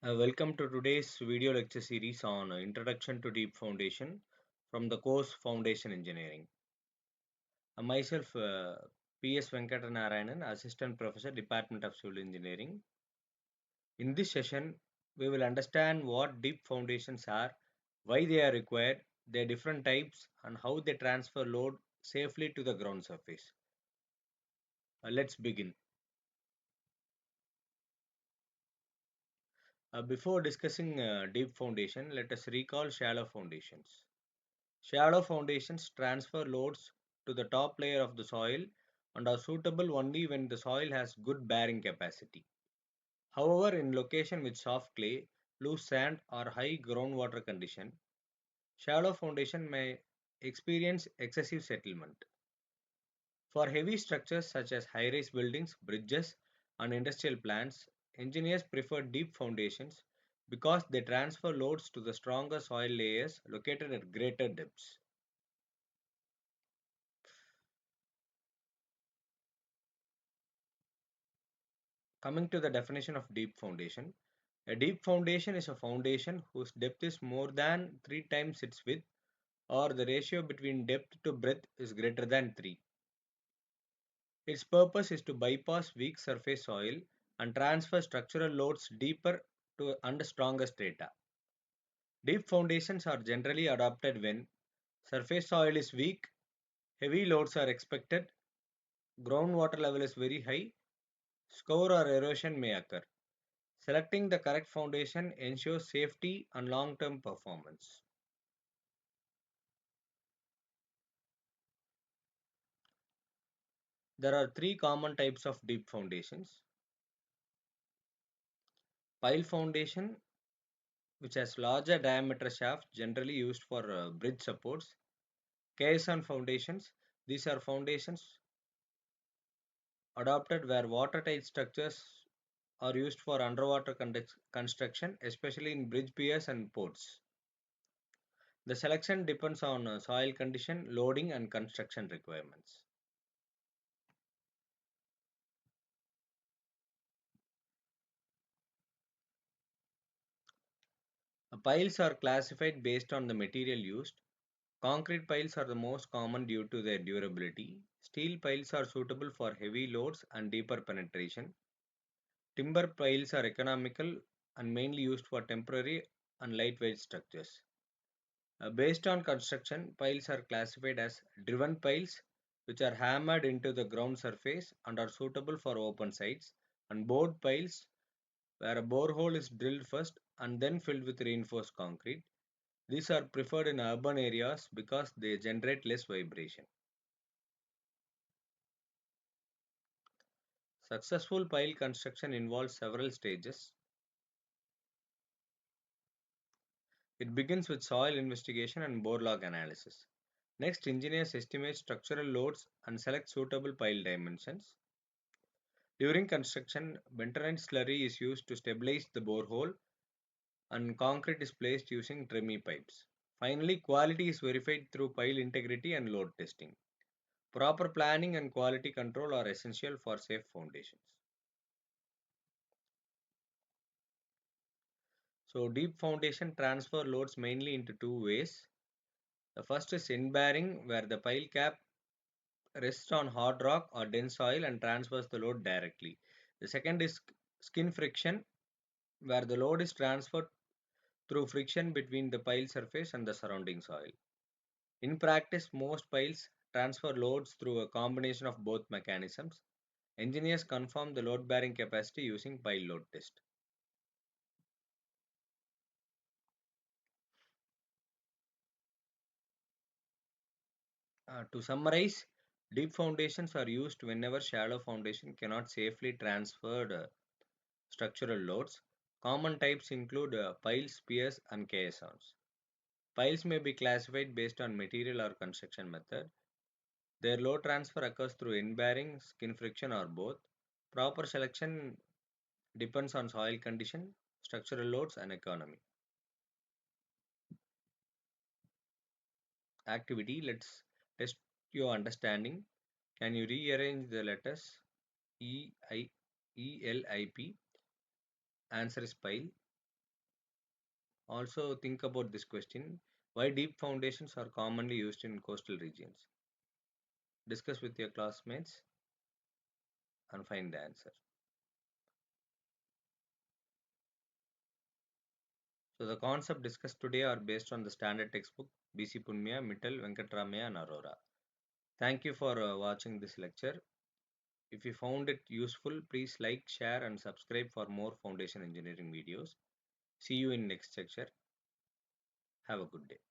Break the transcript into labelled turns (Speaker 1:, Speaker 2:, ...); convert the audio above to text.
Speaker 1: Welcome to today's video lecture series on Introduction to Deep Foundation from the course Foundation Engineering. Myself, P.S. Venkatanarayanan, Assistant Professor, Department of Civil Engineering. In this session, we will understand what deep foundations are, why they are required, their different types, and how they transfer load safely to the ground surface. Let's begin. Before discussing deep foundation, let us recall shallow foundations. Shallow foundations transfer loads to the top layer of the soil and are suitable only when the soil has good bearing capacity. However, in location with soft clay, loose sand or high groundwater condition, shallow foundation may experience excessive settlement. For heavy structures such as high-rise buildings, bridges and industrial plants, engineers prefer deep foundations because they transfer loads to the stronger soil layers located at greater depths. Coming to the definition of deep foundation, a deep foundation is a foundation whose depth is more than 3 times its width or the ratio between depth to breadth is greater than 3. Its purpose is to bypass weak surface soil and transfer structural loads deeper to and stronger strata. Deep foundations are generally adopted when surface soil is weak, heavy loads are expected, groundwater level is very high, scour or erosion may occur. Selecting the correct foundation ensures safety and long-term performance. There are three common types of deep foundations. Pile foundation, which has larger diameter shafts generally used for bridge supports. Caisson foundations, these are foundations adopted where watertight structures are used for underwater construction, especially in bridge piers and ports. The selection depends on soil condition, loading and construction requirements. Piles are classified based on the material used. Concrete piles are the most common due to their durability. Steel piles are suitable for heavy loads and deeper penetration. Timber piles are economical and mainly used for temporary and lightweight structures. Based on construction, piles are classified as driven piles, which are hammered into the ground surface and are suitable for open sites, and bored piles, where a borehole is drilled first and then filled with reinforced concrete. These are preferred in urban areas because they generate less vibration. Successful pile construction involves several stages. It begins with soil investigation and bore log analysis. Next, engineers estimate structural loads and select suitable pile dimensions. During construction, bentonite slurry is used to stabilize the borehole and concrete is placed using tremie pipes. Finally, quality is verified through pile integrity and load testing. Proper planning and quality control are essential for safe foundations. So, deep foundation transfer loads mainly into two ways. The first is in-bearing, where the pile cap rests on hard rock or dense soil and transfers the load directly. The second is skin friction, where the load is transferred through friction between the pile surface and the surrounding soil. In practice, most piles transfer loads through a combination of both mechanisms. Engineers confirm the load bearing capacity using pile load test. To summarize, deep foundations are used whenever shallow foundation cannot safely transfer structural loads. Common types include piles, piers, and caissons. Piles may be classified based on material or construction method. Their load transfer occurs through in-bearing, skin friction, or both. Proper selection depends on soil condition, structural loads, and economy. Activity, let's test your understanding. Can you rearrange the letters E, I, E, L, I, P? Answer is pile. Also think about this question: why deep foundations are commonly used in coastal regions? Discuss with your classmates and find the answer. So the concept discussed today are based on the standard textbook BC Punmiya, Mittal, Venkatramaya and Arora. Thank you for watching this lecture. If you found it useful, please like, share and subscribe for more foundation engineering videos. See you in next lecture. Have a good day.